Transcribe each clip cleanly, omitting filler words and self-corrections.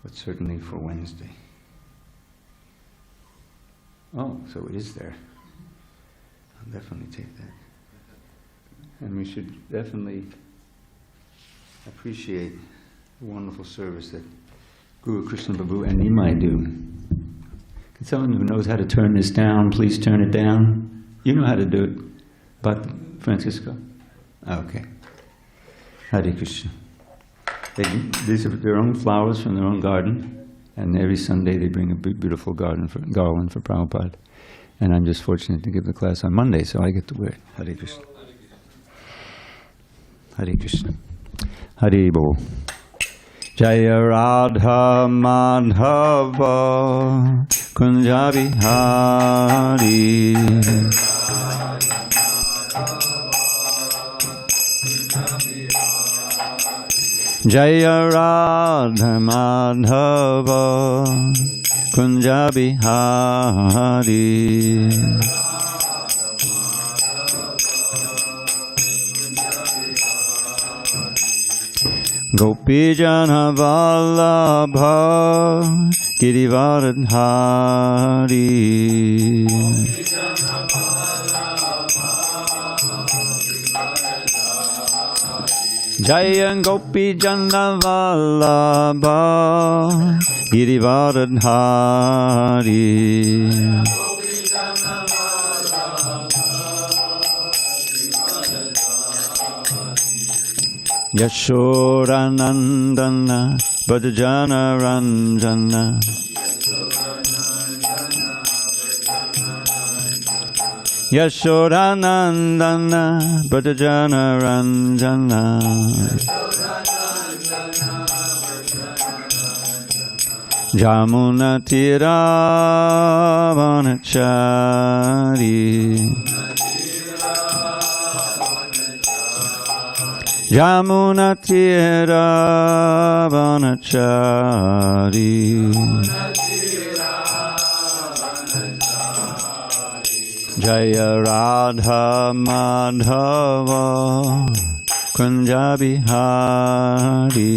but certainly for Wednesday. Oh, so it is there. I'll definitely take that. And we should definitely appreciate the wonderful service that Guru Krishna Prabhu and Nimai do. Can someone who knows how to turn this down, please turn it down? You know how to do it, but Francisco? Okay. Hare Krishna. These are their own flowers from their own garden, and every Sunday they bring a beautiful garland for Prabhupada. And I'm just fortunate to give the class on Monday, so I get to wear it. Hare Krishna. Hare Krishna. Hare Bol. Jaya Radha Madhava Kunja Bihari. Jaya Radha Madhava Kunja Bihari. Gopi Jana Vallabha Girivaradhari. Jaya Gopi Jana Vallabha Girivaradhari. Yashodanandana Bhajana Ranjana. Yashodanandana Bhajana Ranjana. Jamuna Tira Vanachari. Jamuna Tira Vanachari. Jaya Radha Madhava Kunja Bihari.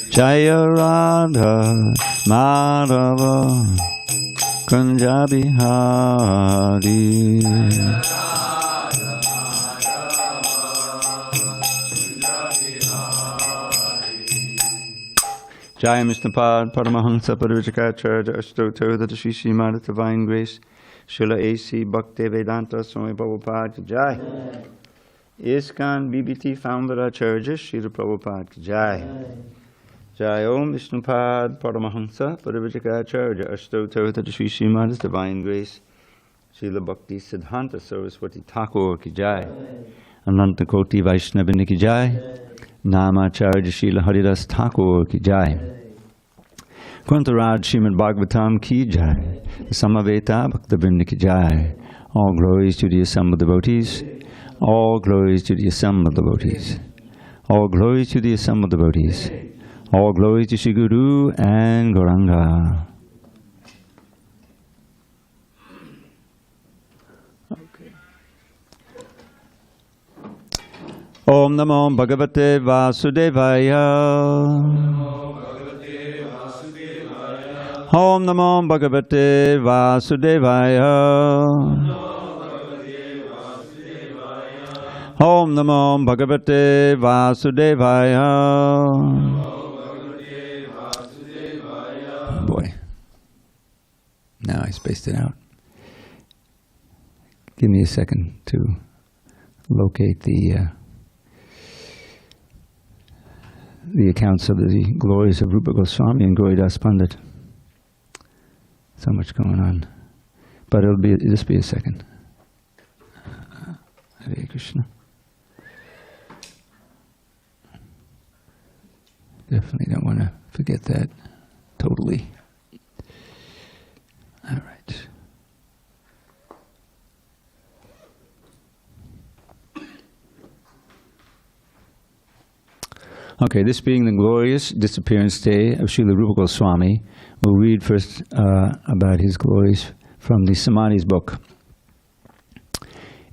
Jaya Radha Madhava Kunja Bihari. Jaya Mishnapad Paramahansa Parivrajacharya Ashtotar that Sri Srimad Divine Grace Srila A.C. Bhakti Vedanta Swami Prabhupada Jai. ISKCON BBT Founder Acharya Srila Prabhupada Jai. Jai Om Vishnupad Paramahansa Parivrajacharya Ashtotar that Sri Srimad Divine Grace Srila Bhakti Siddhanta Saraswati Thakur Ki Jai. Ananta Koti Vaishnavini Ki Jai. Namacharya Srila Haridas Thakur Ki Jai. Kuntaraj Srimad Bhagavatam Ki Jai. Samaveta Bhaktivinoda Ki Jai. All glories to the assembled devotees. All glories to the assembled devotees. All glories to the assembled devotees. All glories to Shri Guru and Gauranga. Om Namo Bhagavate Vasudevaya. Om Namo Bhagavate Vasudevaya. Om Namo Bhagavate Vasudevaya. Oh boy. Now I spaced it out. Give me a second to locate the accounts of the glories of Rupa Goswami and Gauridas Pandit. So much going on. But it'll just be a second. Hare Krishna. Definitely don't want to forget that totally. All right. Okay, this being the glorious disappearance day of Srila Rupa Goswami, we'll read first about his glories from the Samadhi's book.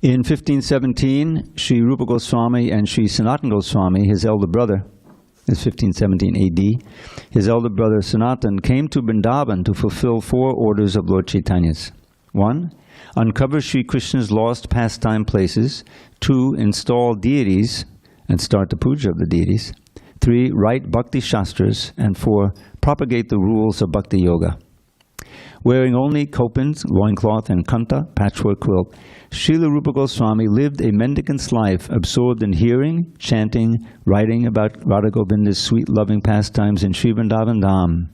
In 1517, Sri Rupa Goswami and Sri Sanatana Goswami, his elder brother, is 1517 AD, his elder brother Sanatana came to Vrindavan to fulfill 4 orders of Lord Chaitanya's. 1. Uncover Sri Krishna's lost pastime places. 2. Install deities and start the puja of the deities. 3. Write Bhakti Shastras. And 4. Propagate the rules of Bhakti Yoga. Wearing only kopins, loincloth, and kanta, patchwork quilt, Srila Rupa Goswami lived a mendicant's life, absorbed in hearing, chanting, writing about Radha Govinda's sweet, loving pastimes in Sri Vrindavan Dham.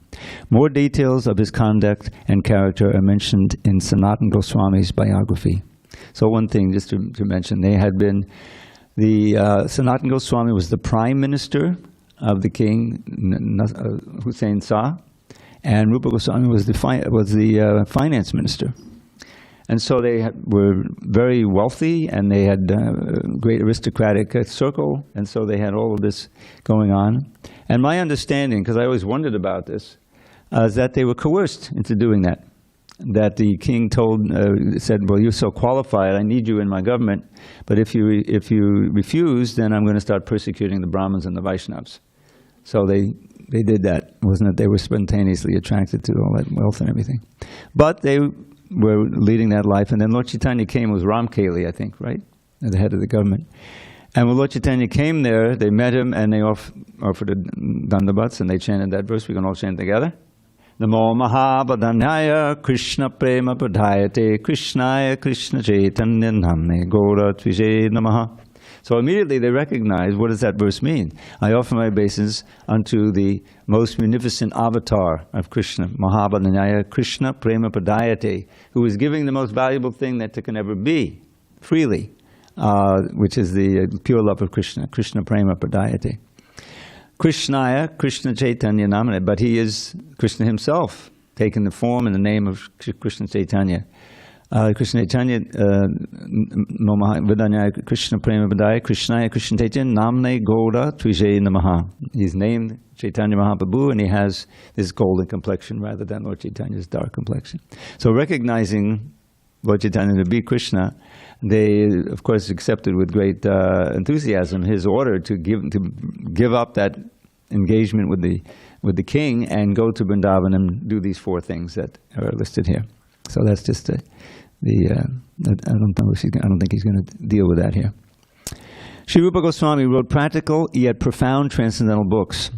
More details of his conduct and character are mentioned in Sanatana Goswami's biography. So one thing, just to mention, they had been, Sanatana Goswami was the prime minister of the king, Hussain Shah, and Rupa Goswami was the finance minister. And so they were very wealthy, and they had a great aristocratic circle, and so they had all of this going on. And my understanding, because I always wondered about this, is that they were coerced into doing that. That the king said, well, you're so qualified, I need you in my government, but if you refuse, then I'm going to start persecuting the Brahmins and the Vaishnavas. So they did that. It wasn't that they were spontaneously attracted to all that wealth and everything. But they were leading that life. And then Lord Chaitanya came, was Ramkeli, I think, right? At the head of the government. And when Lord Chaitanya came there, they met him and they offered dandavats, and they chanted that verse. We can all chant together. Namo Mahabhadanyaya Krishna Prema Pradhayate Krishnaya Krishna Chaitanya Namne Gaura Tvije Namaha. So immediately they recognize, what does that verse mean? I offer my obeisance unto the most munificent avatar of Krishna, Mahabhadanyaya Krishna Prema Pradayate, who is giving the most valuable thing that there can ever be, freely, which is the pure love of Krishna, Krishna Prema Pradayate. Krishnaya Krishna Chaitanya Namane, but he is Krishna himself, taking the form and the name of Krishna Chaitanya. Krishna Chaitanya, Vidanyaya Krishna Prema Vadaya, Krishnaya Krishna Chaitanya, Namne Gaura Tvije Namaha. He's named Chaitanya Mahaprabhu, and he has this golden complexion rather than Lord Chaitanya's dark complexion. So recognizing Lord Chaitanya to be Krishna, they of course accepted with great enthusiasm his order to give up that engagement with the king and go to Vrindavan and do these 4 things that are listed here. So that's just I don't think he's going to deal with that here. Sri Rupa Goswami wrote practical yet profound transcendental books.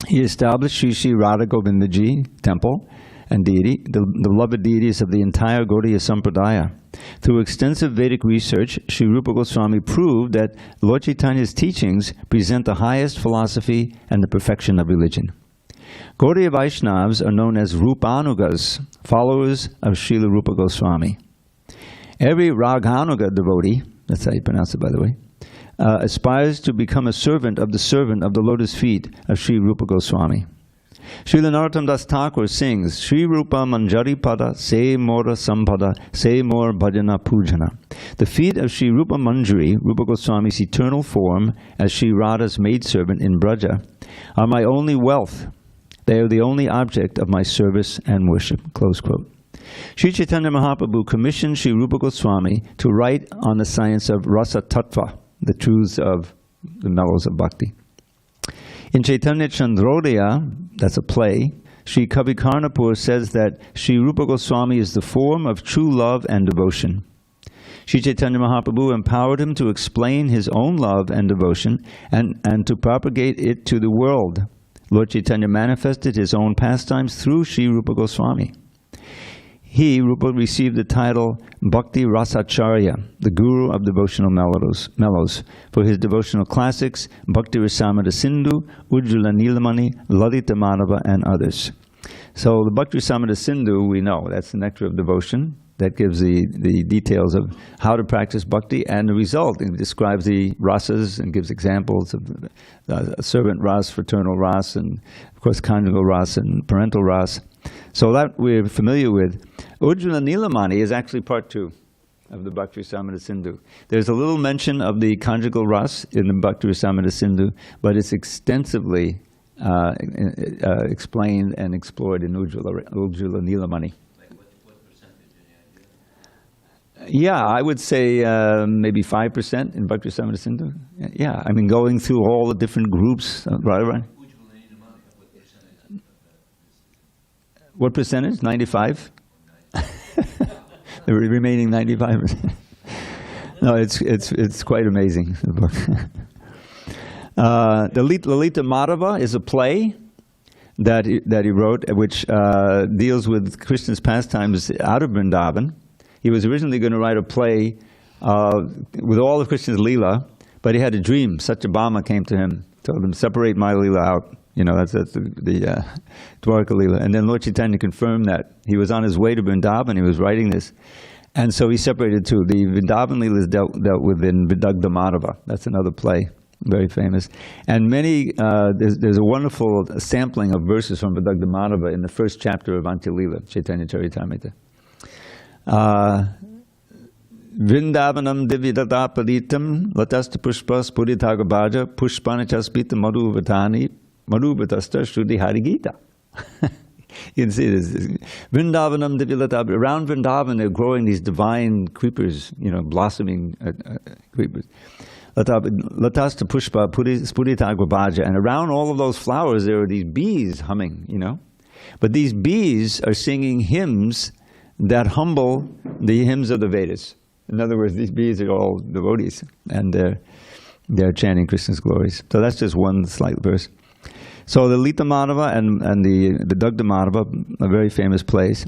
He established Sri Sri Radha Govindaji temple and deity, the beloved deities of the entire Gaudiya Sampradaya. Through extensive Vedic research, Sri Rupa Goswami proved that Lord Chaitanya's teachings present the highest philosophy and the perfection of religion. Gaudiya Vaishnavas are known as Rupanugas, followers of Srila Rupa Goswami. Every Raganuga devotee, that's how you pronounce it by the way, aspires to become a servant of the lotus feet of Sri Rupa Goswami. Srila Narottam Das Thakur sings, Sri Rupa Manjari Pada, Se Mora Sampada, Se Mor Bhajana Pujana. The feet of Sri Rupa Manjari, Rupa Goswami's eternal form as Sri Radha's maidservant in Braja, are my only wealth. They are the only object of my service and worship. Close quote. Sri Chaitanya Mahaprabhu commissioned Sri Rupa Goswami to write on the science of Rasa Tattva, the truths of the mellows of bhakti. In Chaitanya Chandrodaya, that's a play, Sri Kavi Karnapur says that Sri Rupa Goswami is the form of true love and devotion. Sri Chaitanya Mahaprabhu empowered him to explain his own love and devotion and to propagate it to the world. Lord Chaitanya manifested his own pastimes through Sri Rupa Goswami. He, Rupa, received the title Bhakti Rasacharya, the guru of devotional mellows, for his devotional classics, Bhakti Rasamrita Sindhu, Ujjvala Nilamani, Lalita Madhava, and others. So the Bhakti Rasamrita Sindhu, we know, that's the nectar of devotion. That gives the details of how to practice bhakti and the result. It describes the rasas and gives examples of servant ras, fraternal ras, and of course conjugal ras and parental ras. So that we're familiar with. Ujjvala Nilamani is actually part 2 of the Bhakti Rasamrita Sindhu. There's a little mention of the conjugal ras in the Bhakti Rasamrita Sindhu, but it's extensively explained and explored in Ujjvala Nilamani. Yeah, I would say maybe 5% in Bhakti Rasamrita Sindhu. Yeah, I mean, going through all the different groups, right? What percentage? 95? The remaining 95%. No, it's quite amazing, the book. The Lalita Madhava is a play that he wrote, which deals with Krishna's pastimes out of Vrindavan. He was originally going to write a play with all of Krishna's Leela, but he had a dream. Brahmā came to him, told him, separate my Leela out. You know, that's the Dwarka Leela. And then Lord Chaitanya confirmed that. He was on his way to Vrindavan, he was writing this. And so he separated two. The Vrindavan Leela is dealt with in Vidagdha Madhava. That's another play, very famous. And many, there's a wonderful sampling of verses from Vidagdha Madhava in the first chapter of Antya Leela, Chaitanya Charitamrita. Vrindavanam dividata paditam latasta pushpas puditagabaja pushpanachaspita madhuvatasta shrudi harigita. You can see this. Vrindavanam divilata. Around Vrindavan, they're growing these divine creepers, you know, blossoming creepers. Latasta pushpa spudita agvabaja. And around all of those flowers, there are these bees humming, you know. But these bees are singing hymns that humble the hymns of the Vedas. In other words, these bees are all devotees, and they're chanting Krishna's glories. So that's just one slight verse. So the Lita Madhava and the Vidagdha Madhava are very famous plays.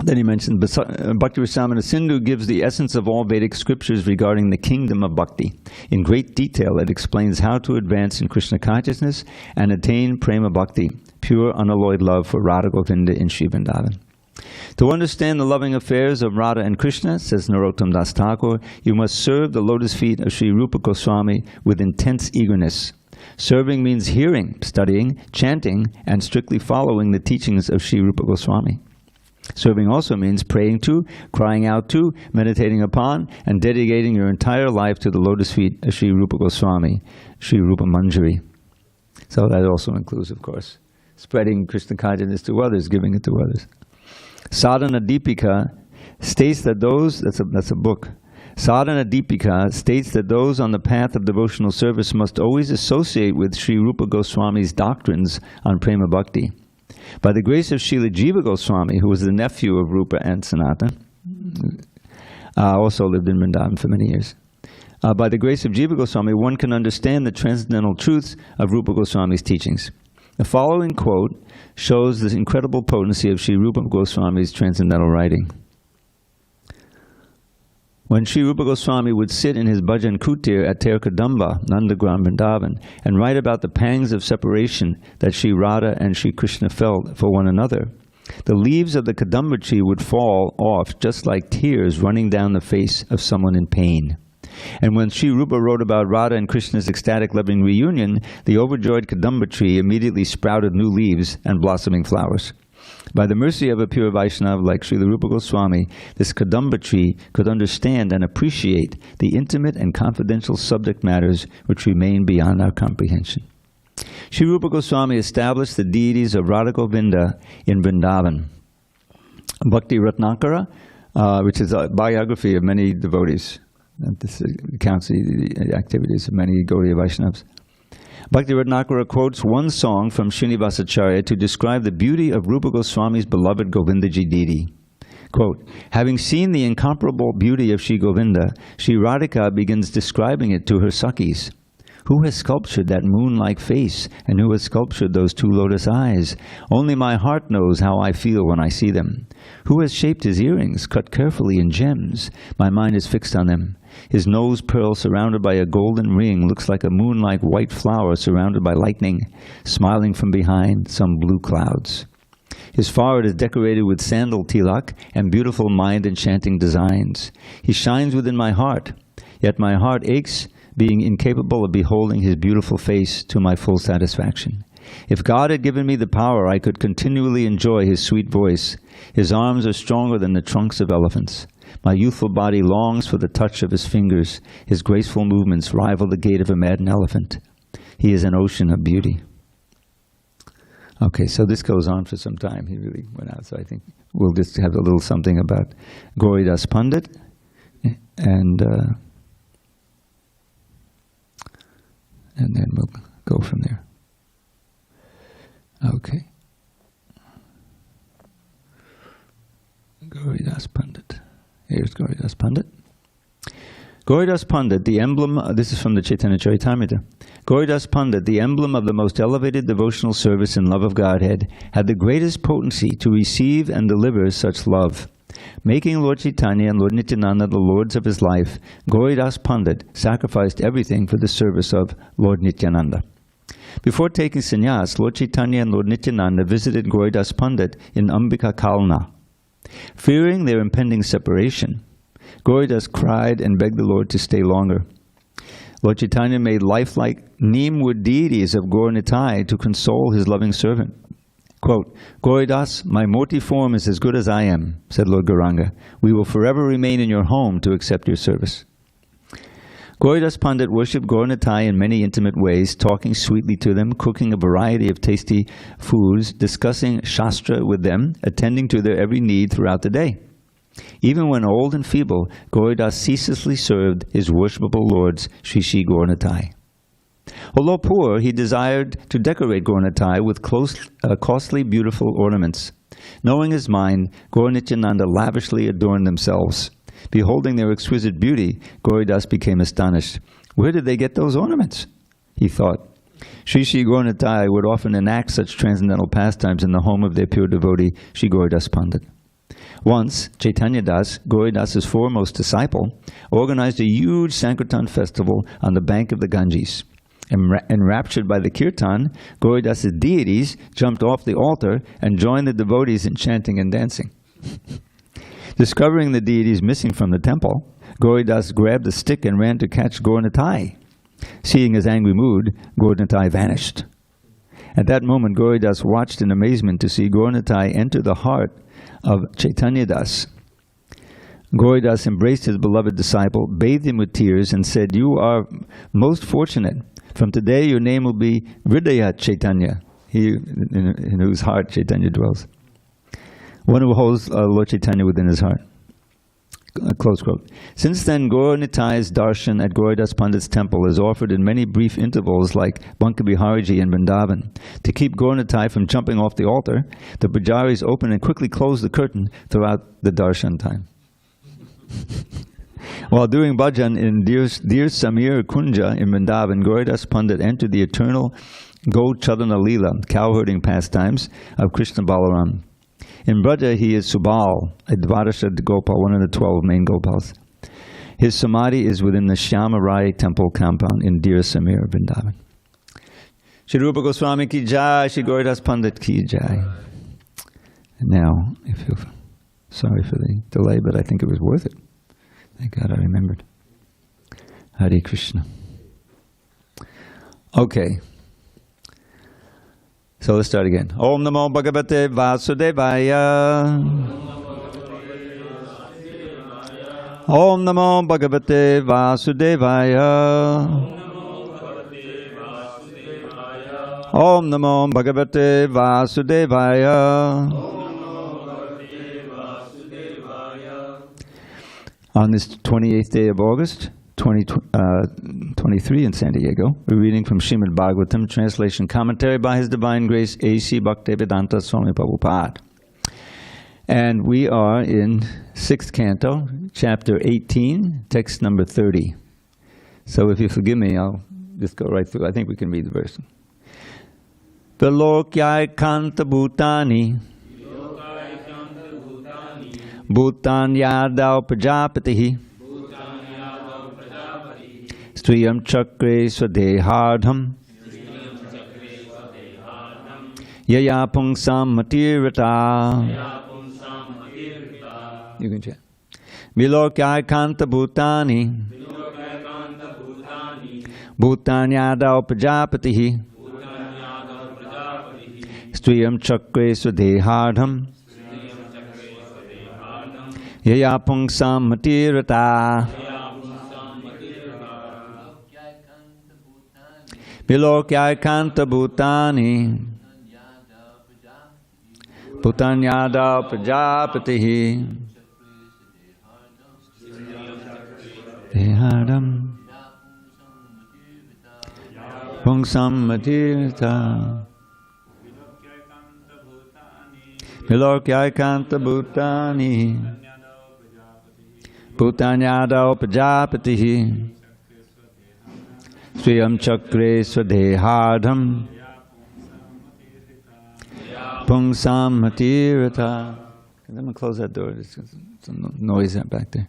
Then he mentioned Bhakti Rasamrita Sindhu gives the essence of all Vedic scriptures regarding the kingdom of bhakti. In great detail, it explains how to advance in Krishna consciousness and attain prema bhakti, pure unalloyed love for Radha Govinda in Sri Vrindavan. To understand the loving affairs of Radha and Krishna, says Narottam Das Thakur, you must serve the lotus feet of Sri Rupa Goswami with intense eagerness. Serving means hearing, studying, chanting, and strictly following the teachings of Sri Rupa Goswami. Serving also means praying to, crying out to, meditating upon, and dedicating your entire life to the lotus feet of Sri Rupa Goswami, Sri Rupa Manjari. So that also includes, of course, spreading Krishna consciousness to others, giving it to others. Sadhana Deepika states that those, that's a book. Sadhana Deepika states that those on the path of devotional service must always associate with Sri Rupa Goswami's doctrines on Prema Bhakti. By the grace of Srila Jiva Goswami, who was the nephew of Rupa and Sanatana, also lived in Vrindavan for many years. By the grace of Jiva Goswami, one can understand the transcendental truths of Rupa Goswami's teachings. The following quote shows the incredible potency of Sri Rupa Goswami's transcendental writing. When Sri Rupa Goswami would sit in his bhajan kutir at Terkadamba, Nandagram, Vrindavan, and write about the pangs of separation that Sri Radha and Sri Krishna felt for one another, the leaves of the Kadamba tree would fall off just like tears running down the face of someone in pain. And when Sri Rupa wrote about Radha and Krishna's ecstatic loving reunion, the overjoyed Kadamba tree immediately sprouted new leaves and blossoming flowers. By the mercy of a pure Vaishnava like Srila Rupa Goswami, this Kadamba tree could understand and appreciate the intimate and confidential subject matters which remain beyond our comprehension. Sri Rupa Goswami established the deities of Radha Govinda in Vrindavan. Bhakti Ratnakara, which is a biography of many devotees. This recounts the activities of many Gaudiya Vaishnavas. Bhakti Ratnakara quotes one song from Srinivasacharya to describe the beauty of Rupa Goswami's beloved Govindaji deity. Quote, having seen the incomparable beauty of Sri Govinda, Sri Radhika begins describing it to her Sakhis. Who has sculptured that moon-like face, and who has sculptured those two lotus eyes? Only my heart knows how I feel when I see them. Who has shaped his earrings, cut carefully in gems? My mind is fixed on them. His nose pearl surrounded by a golden ring looks like a moon-like white flower surrounded by lightning, smiling from behind some blue clouds. His forehead is decorated with sandal tilak and beautiful mind-enchanting designs. He shines within my heart, yet my heart aches, being incapable of beholding his beautiful face to my full satisfaction. If God had given me the power, I could continually enjoy his sweet voice. His arms are stronger than the trunks of elephants. My youthful body longs for the touch of his fingers. His graceful movements rival the gait of a maddened elephant. He is an ocean of beauty. Okay, so this goes on for some time. He really went out, so I think we'll just have a little something about Gauridas Pandit and then we'll go from there. Okay. Gauridas Pandit. Here's Gauridas Pandit. Gauridas Pandit, the emblem, this is from the Chaitanya Charitamrita. Gauridas Pandit, the emblem of the most elevated devotional service and love of Godhead, had the greatest potency to receive and deliver such love. Making Lord Chaitanya and Lord Nityananda the lords of his life, Gauridas Pandit sacrificed everything for the service of Lord Nityananda. Before taking sannyas, Lord Chaitanya and Lord Nityananda visited Gauridas Pandit in Ambika Kalna. Fearing their impending separation, Gauridas cried and begged the Lord to stay longer. Lord Chaitanya made lifelike neem-wood deities of Gaur Nitai to console his loving servant. Quote, Gauridas, my Murti form is as good as I am, said Lord Gauranga. We will forever remain in your home to accept your service. Gauridas Pandit worshipped Gaur Nitai in many intimate ways, talking sweetly to them, cooking a variety of tasty foods, discussing Shastra with them, attending to their every need throughout the day. Even when old and feeble, Gauridas ceaselessly served his worshipable lords, Sri Sri Gaur Nitai. Although poor, he desired to decorate Gaur Nitai with costly, beautiful ornaments. Knowing his mind, Gaur Nityananda lavishly adorned themselves. Beholding their exquisite beauty, Gauridas became astonished. Where did they get those ornaments? He thought. Sri Sri Gaur Nitai would often enact such transcendental pastimes in the home of their pure devotee, Sri Gauridas Pandit. Once, Chaitanya Das, Gauridas's foremost disciple, organized a huge Sankirtan festival on the bank of the Ganges. Enraptured by the kirtan, Gauridas's deities jumped off the altar and joined the devotees in chanting and dancing. Discovering the deities missing from the temple, Gauridas grabbed a stick and ran to catch Gaur Nitai. Seeing his angry mood, Gaur Nitai vanished. At that moment, Gauridas watched in amazement to see Gaur Nitai enter the heart of Chaitanya Das. Gauridas embraced his beloved disciple, bathed him with tears, and said, You are most fortunate. From today your name will be Hridaya Chaitanya, he in whose heart Chaitanya dwells. One who holds Lord Chaitanya within his heart. Close quote. Since then, Gaur Nitai's darshan at Gauridas Pandit's temple is offered in many brief intervals like Banka Bihariji and Vrindavan. To keep Gaur Nitai from jumping off the altar, the pujaris open and quickly close the curtain throughout the darshan time. While doing bhajan in Dear Samir Kunja in Vrindavan, Gauridas Pandit entered the eternal Gol Chadana Leela, cowherding pastimes of Krishna Balaram. In Braja, he is Subal, a Dvadasha Gopal, one of the 12 main Gopals. His samadhi is within the Shyamarai temple compound in Dear Samir, Vrindavan. Shri Rupa Goswami ki jai, Shri Gauridas Pandit ki jai. Now, if you're sorry for the delay, but I think it was worth it. Thank God I remembered. Hare Krishna. Okay. So let's start again. Om Namo Bhagavate Vasudevaya. Om Namo Bhagavate Vasudevaya. Om Namo Bhagavate Vasudevaya. On this 28th day of August, 2023 in San Diego, we're reading from Srimad Bhagavatam, translation commentary by His Divine Grace HG Dravida Dasa Prabhupada. And we are in 6th canto, chapter 18, text number 30. So if you forgive me, I'll just go right through. I think we can read the verse. Vilokyai kanta bhutani Bhutan yadav prajapatihi Striyam chakre swadehardham Yaya pungsam matirata. You can chant. Vilokyai kanta bhutani Bhutan yadav prajapatihi Striyam chakre swadehardham Yaya pungsam matirata. Vilokyai kanta bhutani Bhutan yadav prajapatihi Dehadam Pungsam Matirta Vilokyaikanta Bhutani Bhutanyada Upajapatihi Sriyam Chakre Swadehadam Pungsam Matirta. Let me close that door. There's some noise back there.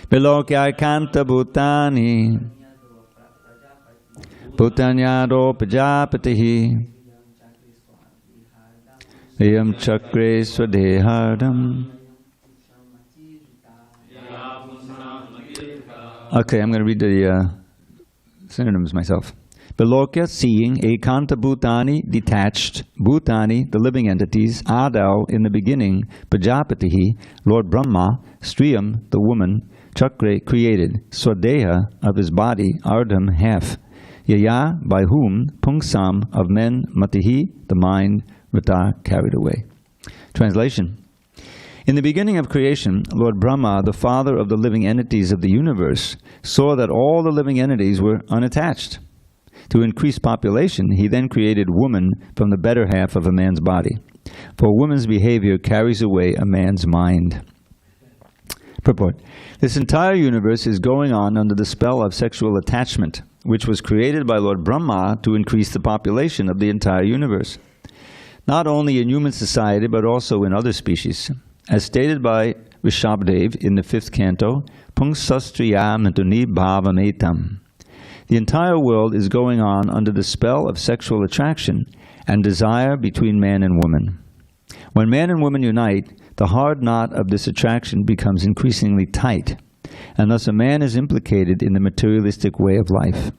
Vilokyaikanta Bhutani Bhutanyado Pajapatihi Yam Chakre Swadehadam. Okay, I'm going to read the synonyms myself. Vilokya, seeing, Ekanta Bhutani, detached, Bhutani, the living entities, Adau, in the beginning, Pajapatihi, Lord Brahma, Striyam, the woman, Chakre, created, Swadeha, of his body, Ardham, half, Yaya, by whom, Pungsam, of men, Matihi, the mind, Vata, carried away. Translation. In the beginning of creation, Lord Brahma, the father of the living entities of the universe, saw that all the living entities were unattached. To increase population, he then created woman from the better half of a man's body. For a woman's behavior carries away a man's mind. Purport. This entire universe is going on under the spell of sexual attachment, which was created by Lord Brahma to increase the population of the entire universe. Not only in human society, but also in other species. As stated by Rishabhdev in the 5th canto, Pungsastriya Mantuni Bhavametam. The entire world is going on under the spell of sexual attraction and desire between man and woman. When man and woman unite, the hard knot of this attraction becomes increasingly tight, and thus a man is implicated in the materialistic way of life.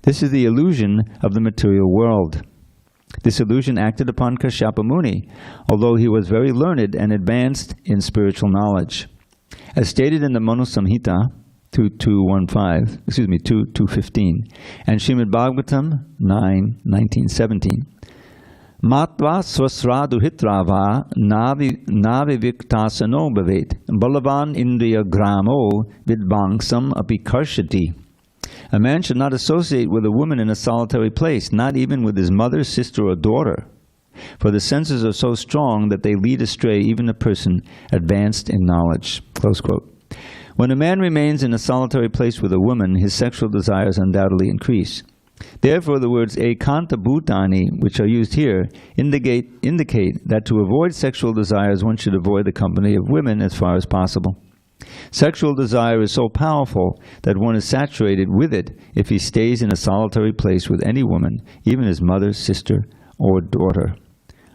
This is the illusion of the material world. This illusion acted upon Kashyapa Muni, although he was very learned and advanced in spiritual knowledge. As stated in the Manu Samhita 2.15, and Srimad Bhagavatam 9.19-17. Matva swasradu hitrava navi viktasano bhavet balavan indriya gramo vidvangsam api karshati. A man should not associate with a woman in a solitary place, not even with his mother, sister, or daughter. For the senses are so strong that they lead astray even a person advanced in knowledge. Close quote. When a man remains in a solitary place with a woman, his sexual desires undoubtedly increase. Therefore, the words ekanta bhutani, which are used here, indicate that to avoid sexual desires, one should avoid the company of women as far as possible. Sexual desire is so powerful that one is saturated with it if he stays in a solitary place with any woman, even his mother, sister, or daughter.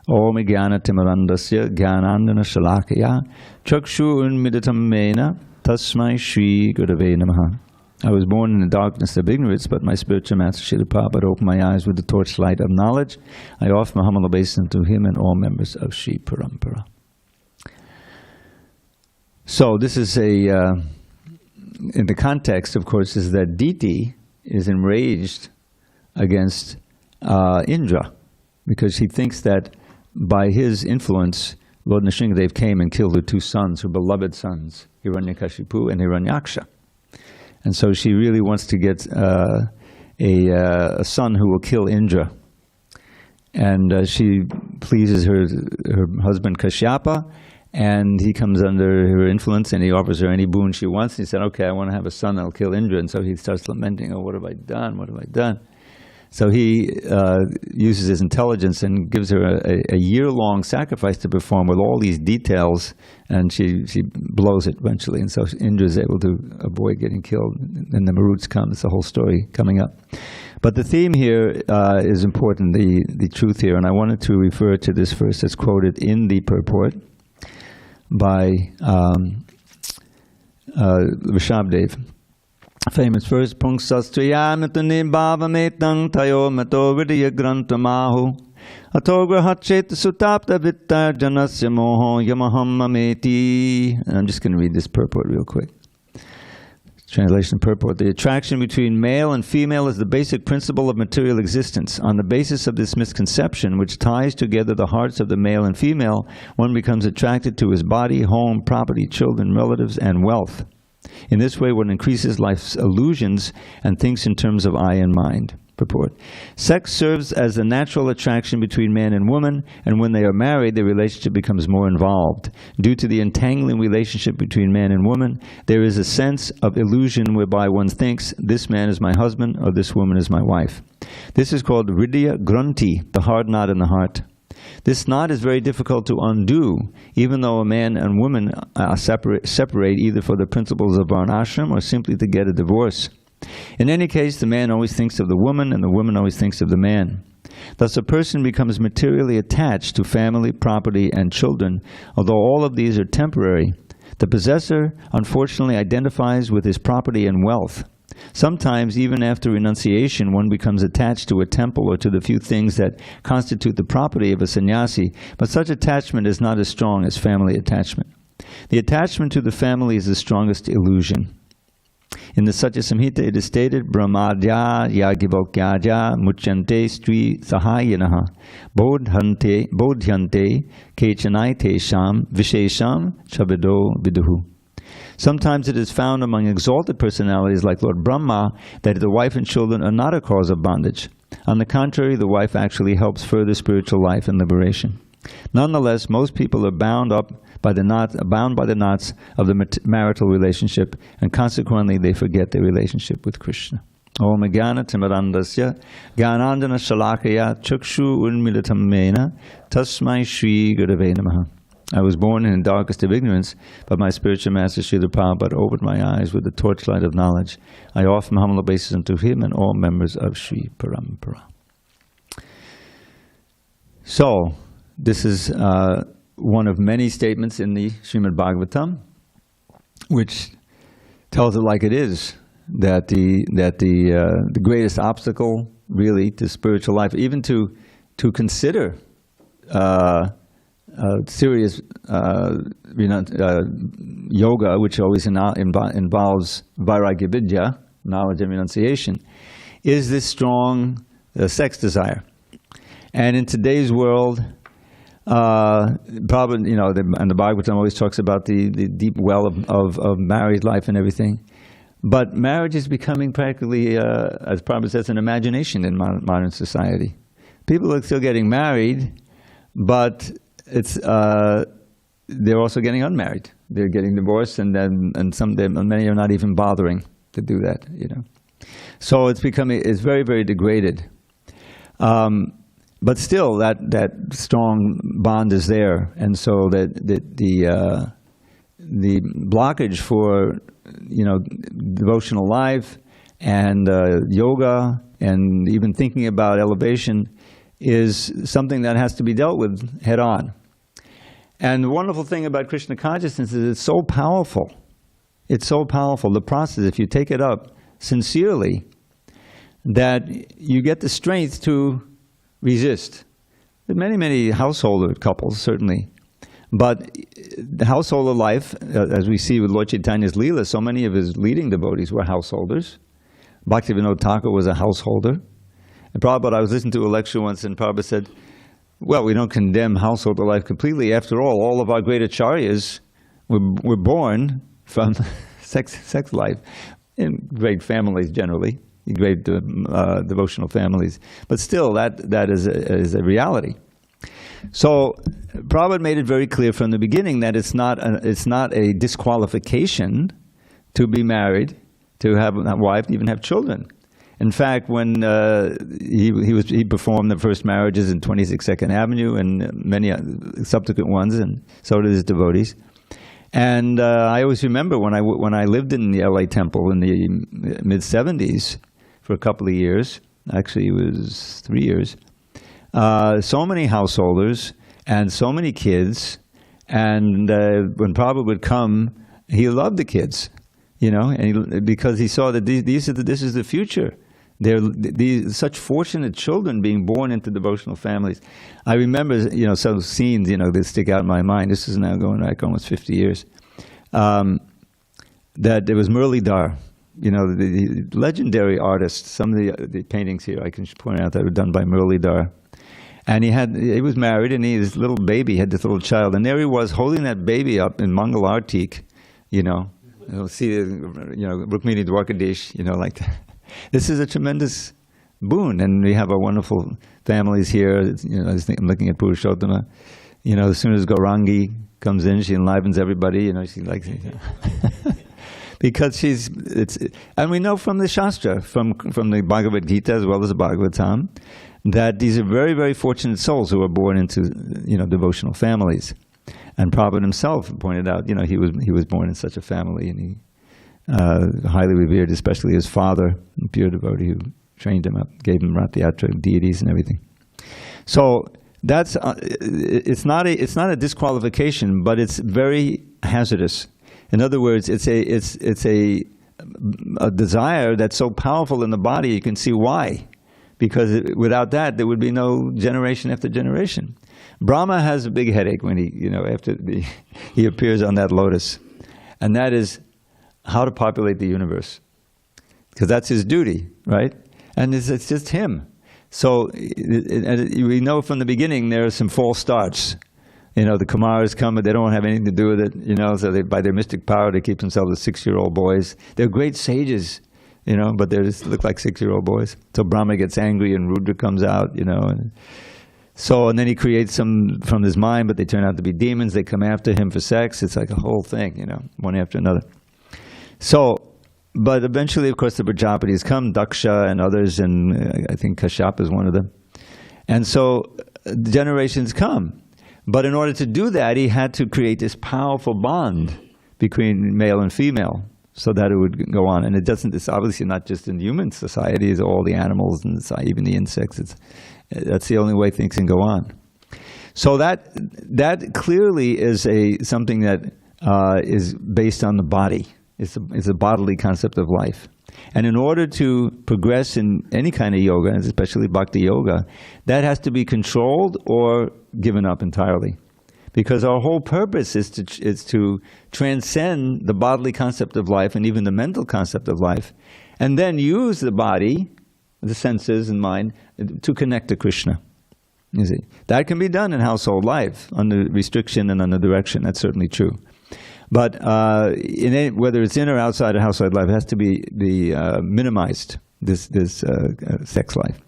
Om jnana timarandasya jnanandana shalakaya chakshu unmidatam mena tasmai shri gurave namaha. I was born in the darkness of ignorance, but my spiritual master Srila Prabhupada opened my eyes with the torchlight of knowledge. I offer my humble obeisance to him and all members of Sri Parampara. So this is in the context, of course, is that Diti is enraged against Indra, because he thinks that by his influence, Lord Nrsimhadev came and killed her two sons, her beloved sons, Hiranyakashipu and Hiranyaksha. And so she really wants to get a son who will kill Indra. And she pleases her husband Kashyapa, and he comes under her influence and he offers her any boon she wants. He said, okay, I want to have a son that'll kill Indra. And so he starts lamenting, oh, what have I done? What have I done? So he uses his intelligence and gives her a year-long sacrifice to perform with all these details, and she blows it eventually. And so Indra is able to avoid getting killed. And the Maruts come. It's the whole story coming up. But the theme here is important, the truth here. And I wanted to refer to this verse that's quoted in the purport by Rishabhdev. Famous verse, Pungsastriyamutani bhavametang tayo mato vidya grantamahu atograhachet sutapta vittar janasya moho yamaham mameti. And I'm just going to read this purport real quick. Translation purport. The attraction between male and female is the basic principle of material existence. On the basis of this misconception, which ties together the hearts of the male and female, one becomes attracted to his body, home, property, children, relatives, and wealth. In this way, one increases life's illusions and thinks in terms of I and mind. Purport. Sex serves as the natural attraction between man and woman, and when they are married, the relationship becomes more involved. Due to the entangling relationship between man and woman, there is a sense of illusion whereby one thinks, this man is my husband or this woman is my wife. This is called Hridaya Granthi, the hard knot in the heart. This knot is very difficult to undo, even though a man and woman separate either for the principles of varnashram or simply to get a divorce. In any case, the man always thinks of the woman and the woman always thinks of the man. Thus, a person becomes materially attached to family, property, and children, although all of these are temporary. The possessor, unfortunately, identifies with his property and wealth. Sometimes, even after renunciation, one becomes attached to a temple or to the few things that constitute the property of a sannyasi, but such attachment is not as strong as family attachment. The attachment to the family is the strongest illusion. In the Satya Samhita it is stated, Brahmadya yagivokyaja muchyante stri sahayanaha bodhyante kechanaite sham vishesham chavido viduhu. Sometimes it is found among exalted personalities like Lord Brahmā that the wife and children are not a cause of bondage. On the contrary, the wife actually helps further spiritual life and liberation. Nonetheless, most people are bound by the knots of the marital relationship, and consequently they forget their relationship with Krishna. Om Jnana Timirandasya Jnanandana Shalakaya Chakshu Unmilitam Mena Tasmai Shri Gurave Namaha. I was born in the darkest of ignorance, but my spiritual master Srila Prabhupada opened my eyes with the torchlight of knowledge. I offer my humble obeisance unto him and all members of Sri Parampara. So, this is one of many statements in the Srimad Bhagavatam, which tells it like it is, that the greatest obstacle really to spiritual life, even to consider serious yoga, which always involves vairagya vidya, knowledge and renunciation, is this strong sex desire. And in today's world, probably, and the Bhagavatam always talks about the deep well of married life and everything. But marriage is becoming practically, as Prabhupada says, an imagination in modern society. People are still getting married, but they're also getting unmarried. They're getting divorced, and many are not even bothering to do that. So it's very, very degraded. But still, that strong bond is there, and so that the blockage for devotional life and yoga and even thinking about elevation is something that has to be dealt with head on. And the wonderful thing about Krishna consciousness is it's so powerful. It's so powerful. The process, if you take it up sincerely, that you get the strength to resist. There are many householder couples, certainly. But the householder life, as we see with Lord Chaitanya's Leela, so many of his leading devotees were householders. Bhaktivinoda Thakur was a householder. And Prabhupada, I was listening to a lecture once, and Prabhupada said, well, we don't condemn householder life completely. After all of our great acharyas were born from sex life, in great families generally. Great devotional families, but still that is a reality. So Prabhupada made it very clear from the beginning that it's not a disqualification to be married, to have a wife, to even have children. In fact, when he performed the first marriages in 26 Second Avenue and many subsequent ones, and so did his devotees. And I always remember when I lived in the LA Temple in the mid-70s. For a couple of years, actually it was 3 years, so many householders and so many kids, and when Prabhupada would come, he loved the kids, and because he saw that this is the future. They're such fortunate children being born into devotional families. I remember, some scenes, that stick out in my mind. This is now going back almost 50 years. That there was Murli Dhar. the legendary artists. Some of the paintings here I can point out that were done by Muralidhar. And he was married, and his little baby had this little child, and there he was holding that baby up in Mangal Artik, You'll see, Rukmini Dwarkadish, like that. This is a tremendous boon, and we have our wonderful families here. I'm looking at Purushottama. As soon as Gaurangi comes in, she enlivens everybody. She likes it. Because and we know from the Shastra, from the Bhagavad Gita as well as the Bhagavatam, that these are very, very fortunate souls who are born into, devotional families. And Prabhupada himself pointed out, he was born in such a family, and he highly revered, especially his father, a pure devotee who trained him up, gave him Ratiyatra deities and everything. So that's it's not a disqualification, but it's very hazardous. In other words, it's a desire that's so powerful in the body. You can see why, because without that there would be no generation after generation. Brahmā has a big headache when he appears on that lotus, and that is how to populate the universe, because that's his duty, right? And it's just him. So we know from the beginning there are some false starts. The Kumaras come, but they don't have anything to do with it. So by their mystic power they keep themselves as 6-year-old boys. They're great sages, but they just look like 6-year-old boys. So Brahma gets angry and Rudra comes out, and then he creates some from his mind, but they turn out to be demons. They come after him for sex. It's like a whole thing, one after another. So, but eventually, of course, the Prajapatis come, Daksha and others, and I think Kashyap is one of them. And so the generations come. But in order to do that, he had to create this powerful bond between male and female so that it would go on. And it's obviously not just in human society, it's all the animals and even the insects. That's the only way things can go on. So that clearly is something that is based on the body. It's a bodily concept of life. And in order to progress in any kind of yoga, and especially bhakti yoga, that has to be controlled or given up entirely. Because our whole purpose is to transcend the bodily concept of life and even the mental concept of life, and then use the body, the senses and mind, to connect to Krishna. You see, that can be done in household life under restriction and under direction. That's certainly true. But whether it's in or outside of household life, it has to be minimized, this sex life.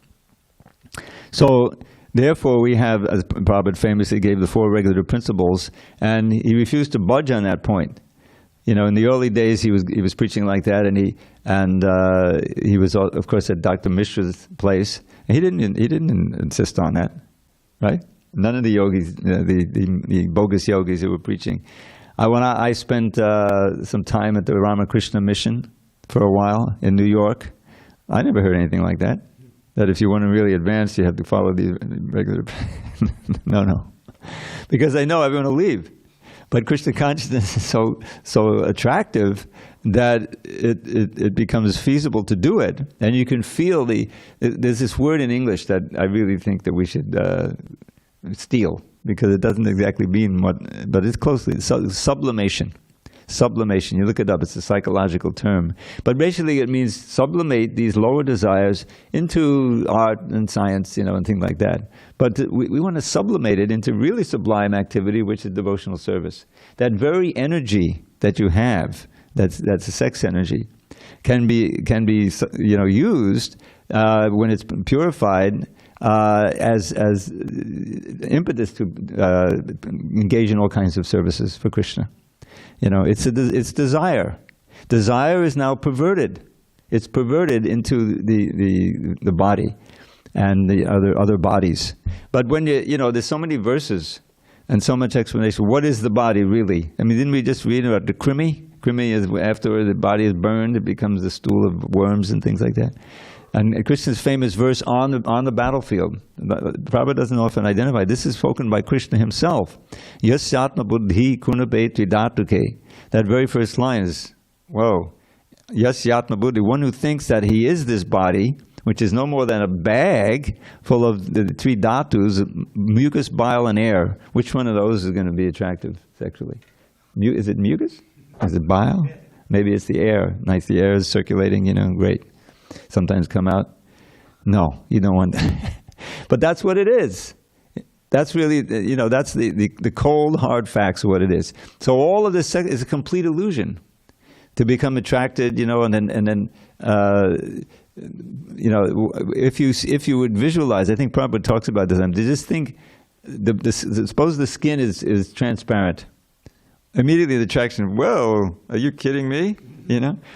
So therefore we have, as Prabhupada famously gave the 4 regulative principles, and he refused to budge on that point. In the early days he was preaching like that, and he was of course at Dr. Mishra's place. And he didn't insist on that, right? None of the yogis, the bogus yogis who were preaching. When I spent some time at the Ramakrishna mission for a while in New York, I never heard anything like that. That if you want to really advance, you have to follow the regular... No. Because I know everyone will leave. But Krishna consciousness is so attractive that it becomes feasible to do it. And you can feel there's this word in English that I really think that we should steal, because it doesn't exactly mean but it's closely, sublimation. Sublimation, you look it up, it's a psychological term. But basically it means sublimate these lower desires into art and science, and things like that. But we want to sublimate it into really sublime activity, which is devotional service. That very energy that you have, that's a sex energy, can be used when it's purified as impetus to engage in all kinds of services for Krishna. It's desire. Desire is now perverted. It's perverted into the body and the other bodies. But when there's so many verses and so much explanation. What is the body really? I mean, didn't we just read about the krimi? Krimi is after the body is burned, it becomes the stool of worms and things like that. And Krishna's famous verse on the battlefield, Prabhupada doesn't often identify. This is spoken by Krishna himself. Yasyatma buddhi kunape tridatuke. That very first line is, whoa. Yasyatma buddhi, one who thinks that he is this body, which is no more than a bag full of the 3 dhatus, mucus, bile, and air. Which one of those is going to be attractive sexually? Is it mucus? Is it bile? Maybe it's the air. Nice, the air is circulating, great. Sometimes come out. No, you don't want that. But that's what it is. That's really, that's the cold, hard facts of what it is. So all of this is a complete illusion. To become attracted, and then if you would visualize, I think Prabhupada talks about this. To just think, suppose the skin is transparent. Immediately the attraction. Whoa, are you kidding me?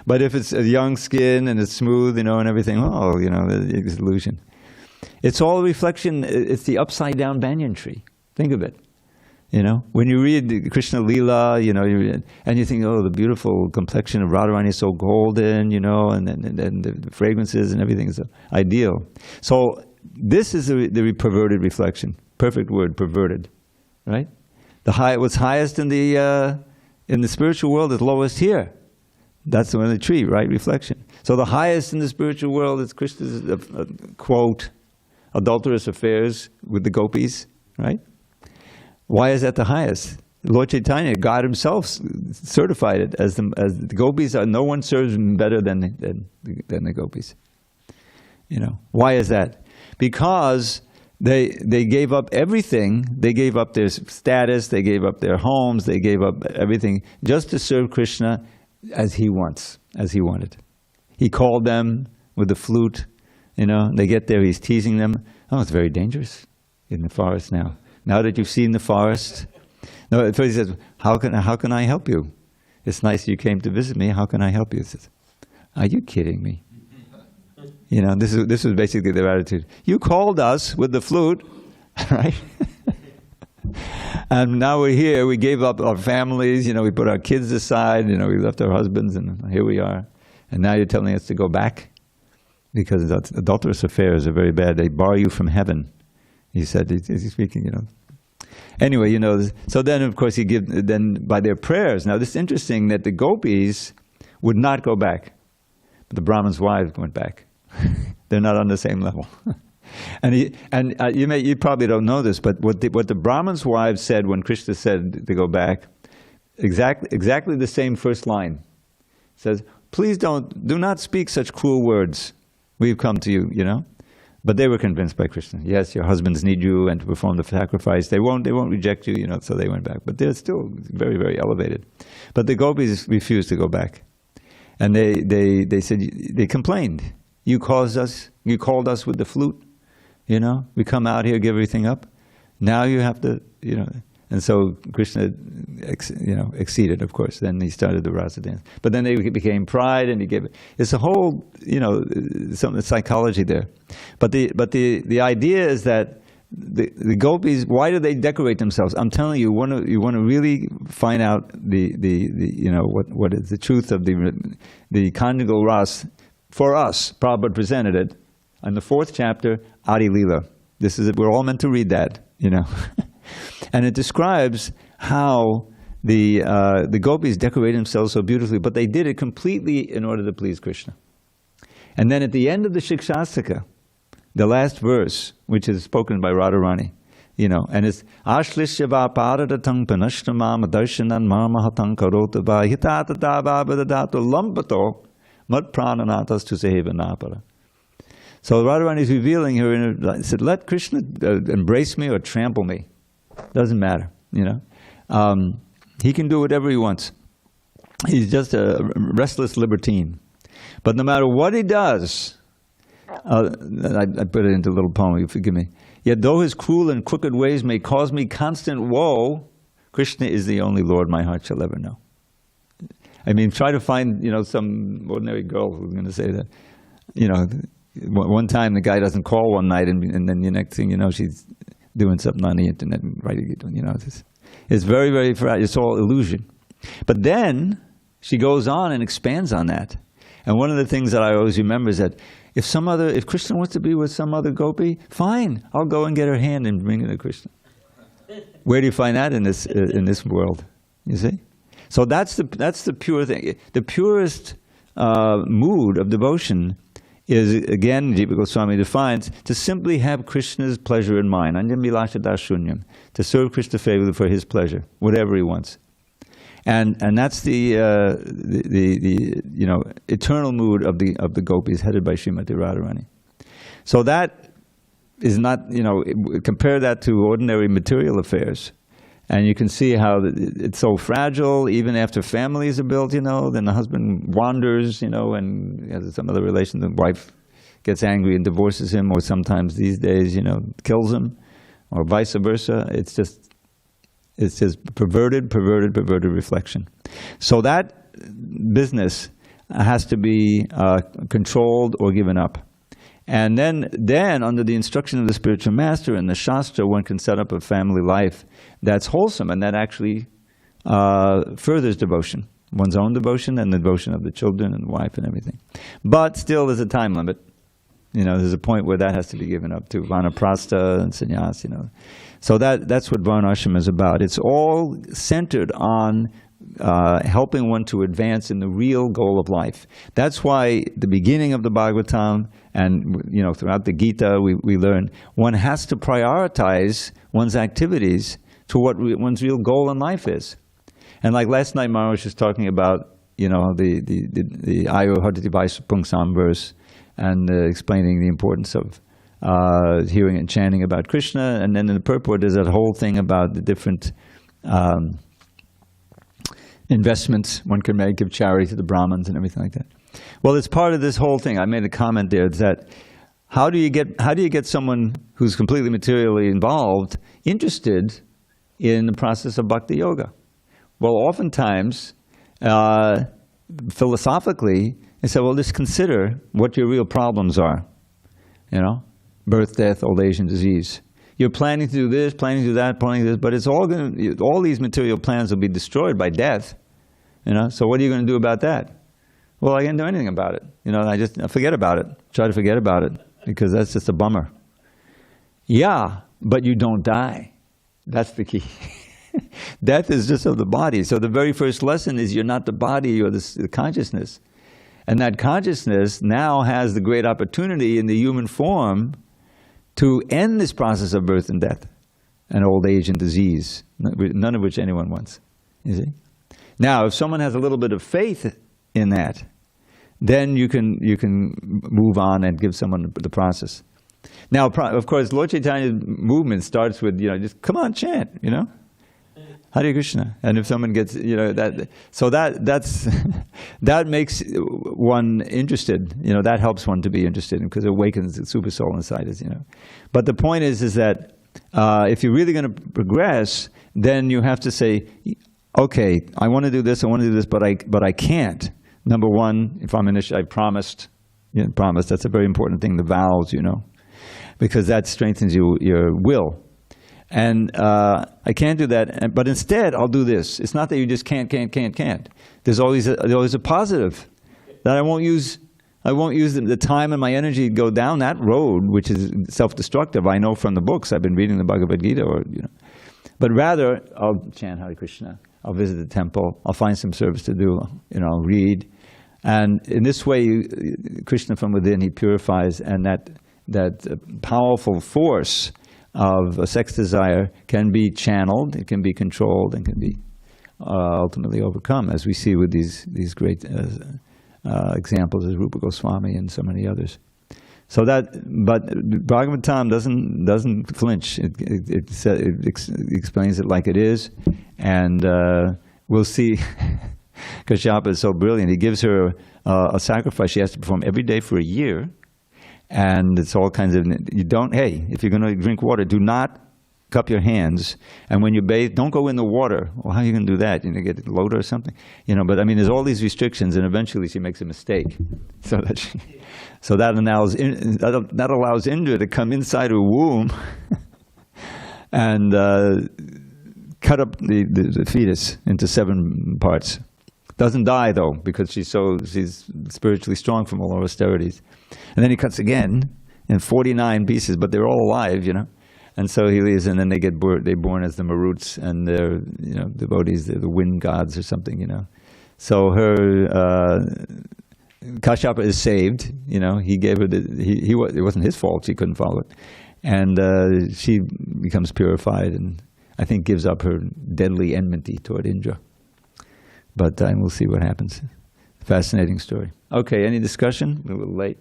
But if it's a young skin and it's smooth, and everything, it's illusion. It's all a reflection. It's the upside down banyan tree. Think of it. When you read Krishna Leela, and you think, oh, the beautiful complexion of Radharani is so golden, and the fragrances and everything is ideal. So this is the perverted reflection. Perfect word, perverted, right? What's highest in the spiritual world is lowest here. That's the one in the tree, right? Reflection. So the highest in the spiritual world is Krishna's quote, adulterous affairs with the gopis, right? Why is that the highest? Lord Chaitanya, God himself certified it as the gopis are, no one serves him better than the gopis. Why is that? Because they gave up everything. They gave up their status, they gave up their homes, they gave up everything just to serve Krishna as he wants, as he wanted. He called them with the flute, they get there, he's teasing them. Oh, it's very dangerous in the forest now. Now that you've seen the forest, no. At first he says, "How can I help you? It's nice you came to visit me. How can I help you?" He says, "Are you kidding me?" This was basically their attitude. You called us with the flute, right? And now we're here. We gave up our families. We put our kids aside. We left our husbands, and here we are. And now you're telling us to go back because adulterous affairs are very bad. They bar you from heaven. He said, he's speaking, Anyway, so then of course then by their prayers, now this is interesting that the gopis would not go back, but the Brahman's wives went back. They're not on the same level. You probably don't know this, but what the Brahman's wives said when Krishna said to go back, exactly the same first line. It says, please do not speak such cruel words. We've come to you, But they were convinced by Krishna. Yes, your husbands need you and to perform the sacrifice. They won't reject you, so they went back. But they're still very, very elevated. But the gopis refused to go back. And they said, they complained. You called us with the flute, We come out here, give everything up. Now you have to, And so Krishna, acceded, of course. Then he started the rasa dance. But then they became pride, and he gave it. It's a whole, some psychology there. But the idea is that the gopis, why do they decorate themselves? I'm telling you, you want to really find out what is the truth of the conjugal ras. For us, Prabhupada presented it in the 4th chapter, Adi Leela. We're all meant to read that, And it describes how the gopis decorated themselves so beautifully, but they did it completely in order to please Krishna. And then at the end of the Shikshastika, the last verse, which is spoken by Radharani, and it's Ashlishya Paradatang Panashtamam Darshanan Marmahatang Karotava Hitatata Babadadato Lampato Mat Prananatas to Saheva Napara. So Radharani is revealing here, said, let Krishna embrace me or trample me. Doesn't matter, He can do whatever he wants. He's just a restless libertine. But no matter what he does, I put it into a little poem, you forgive me. Yet though his cruel and crooked ways may cause me constant woe, Krishna is the only Lord my heart shall ever know. I mean, try to find, some ordinary girl who's going to say that. One time the guy doesn't call one night, and then the next thing you know, she's doing something on the internet, writing, it's very, very, it's all illusion. But then she goes on and expands on that. And one of the things that I always remember is that if Krishna wants to be with some other gopi, fine, I'll go and get her hand and bring her to Krishna. Where do you find that in this world? You see? So that's the pure thing. The purest mood of devotion is, again, Jiva Goswami defines, to simply have Krishna's pleasure in mind, Anjam Vilasha Darshunyam, to serve Krishna favorably for his pleasure, whatever he wants. And that's the eternal mood of the gopis headed by Srimati Radharani. So that is not, compare that to ordinary material affairs. And you can see how it's so fragile, even after families are built, then the husband wanders, and has some other relation, the wife gets angry and divorces him, or sometimes these days, kills him, or vice versa. It's just perverted reflection. So that business has to be controlled or given up. And then under the instruction of the spiritual master and the Shastra, one can set up a family life that's wholesome, and that actually furthers devotion, one's own devotion and the devotion of the children and wife and everything. But still there's a time limit. There's a point where that has to be given up to vanaprastha and sannyas, So that's what varnashram is about. It's all centered on helping one to advance in the real goal of life. That's why the beginning of the Bhagavatam and throughout the Gita we learn one has to prioritize one's activities to what one's real goal in life is. And like last night Maharaj was talking about the Ayo Hartati Vaisa Pungsam verse and explaining the importance of hearing and chanting about Krishna, and then in the purport there's that whole thing about the different investments one can make, give charity to the Brahmins and everything like that. Well, it's part of this whole thing. I made a comment there that how do you get someone who's completely materially involved interested in the process of bhakti yoga? Well, oftentimes, philosophically, they say, well, just consider what your real problems are. Birth, death, old age, and disease. You're planning to do this, planning to do that, planning to do this, but it's all all these material plans will be destroyed by death. So what are you going to do about that? Well, I can't do anything about it. I forget about it. Try to forget about it, because that's just a bummer. Yeah, but you don't die. That's the key. Death is just of the body. So the very first lesson is you're not the body, you're the consciousness. And that consciousness now has the great opportunity in the human form to end this process of birth and death and old age and disease, none of which anyone wants, you see? Now, if someone has a little bit of faith in that, then you can move on and give someone the process. Now, of course, Lord Chaitanya's movement starts with, just come on, chant, Hare Krishna. And if someone gets, that makes one interested, that helps one to be interested, because it awakens the super soul inside us, But the point is that if you're really going to progress, then you have to say, okay, I want to do this, but I can't. Number one, if I'm I promised, promise, that's a very important thing, the vows, because that strengthens your will. And I can't do that, but instead I'll do this. It's not that you just can't. There's always a positive, that I won't use the time and my energy to go down that road, which is self-destructive. I know from the books. I've been reading the Bhagavad Gita, but rather I'll chant Hare Krishna. I'll visit the temple. I'll find some service to do. I'll read, and in this way, Krishna from within, he purifies, and that powerful force of a sex desire can be channeled, it can be controlled, and can be ultimately overcome, as we see with these great examples as Rupa Goswami and so many others. But Bhagavatam doesn't flinch. It explains it like it is, and we'll see. Kashyapa is so brilliant. He gives her a sacrifice she has to perform every day for a year. And it's all kinds of, if you're going to drink water, do not cup your hands. And when you bathe, don't go in the water. Well, how are you going to do that? Get a load or something? But there's all these restrictions, and eventually she makes a mistake. So that allows Indra to come inside her womb and cut up the fetus into 7 parts. Doesn't die though, because she's spiritually strong from all her austerities. And then he cuts again in 49 pieces, but they're all alive, And so he leaves, and then they're born as the Maruts, and they're devotees, they're the wind gods or something, So her Kashyapa is saved, He gave her it wasn't his fault she couldn't follow it, and she becomes purified, and I think gives up her deadly enmity toward Indra. But we'll see what happens. Fascinating story. Okay, any discussion? We're a little late.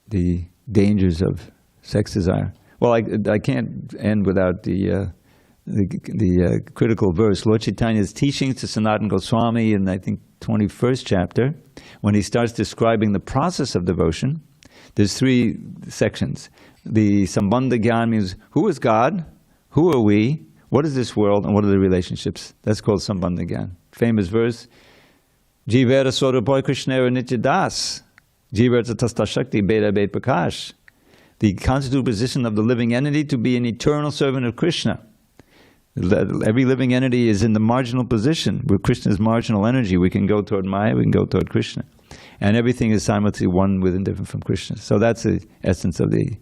The dangers of sex desire. Well, I can't end without the critical verse. Lord Chaitanya's teachings to Sanatana Goswami in, I think, 21st chapter, when he starts describing the process of devotion. There's 3 sections. The Sambandha Gyan means, who is God? Who are we? What is this world? And what are the relationships? That's called Sambandha Gyan. Famous verse, Jivera Swarupaya Krishnera Nitya Das, Jivera Tasta Shakti Beda Bed Prakash. The constitutional position of the living entity to be an eternal servant of Krishna. Every living entity is in the marginal position. With Krishna's marginal energy, we can go toward Maya, we can go toward Krishna. And everything is simultaneously one with and different from Krishna. So that's the essence of the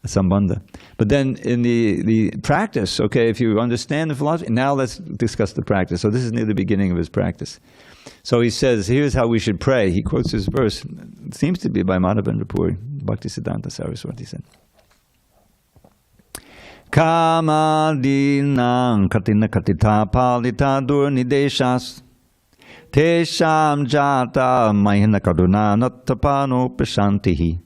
Sambandha. But then in the practice, okay, if you understand the philosophy, now let's discuss the practice. So this is near the beginning of his practice. So he says, here's how we should pray. He quotes this verse. It seems to be by Madhavendra Puri, Bhakti Siddhanta Saraswati said. Kama dinang katina katita palita dur nideshas tesham jata mahina kaduna nattapano prashantihi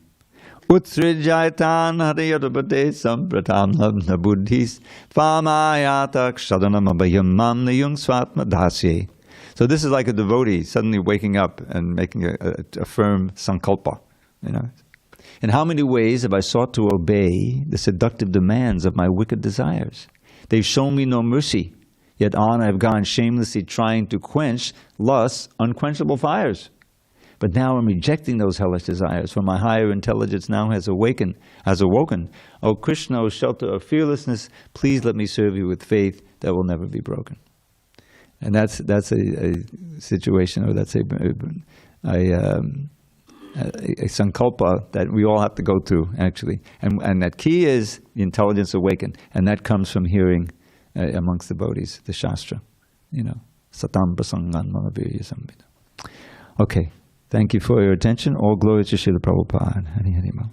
utsrijaitan hariyadabade sampratam nabna buddhis tvamayatak shadanam abhayam mam niyung svatma dasye. So this is like a devotee suddenly waking up and making a firm sankalpa, you know. In how many ways have I sought to obey the seductive demands of my wicked desires? They've shown me no mercy, yet on I have gone shamelessly trying to quench lust's unquenchable fires. But now I'm rejecting those hellish desires, for my higher intelligence now has awoken. O Krishna, O shelter of fearlessness, please let me serve you with faith that will never be broken. And that's a situation, or that's a sankalpa that we all have to go through, actually. And that key is the intelligence awakened. And that comes from hearing amongst the devotees, the Shastra. You know, satam prasangan mamavirya sambhita. Okay, thank you for your attention. All glory to Srila Prabhupada. Hari Hari Mal.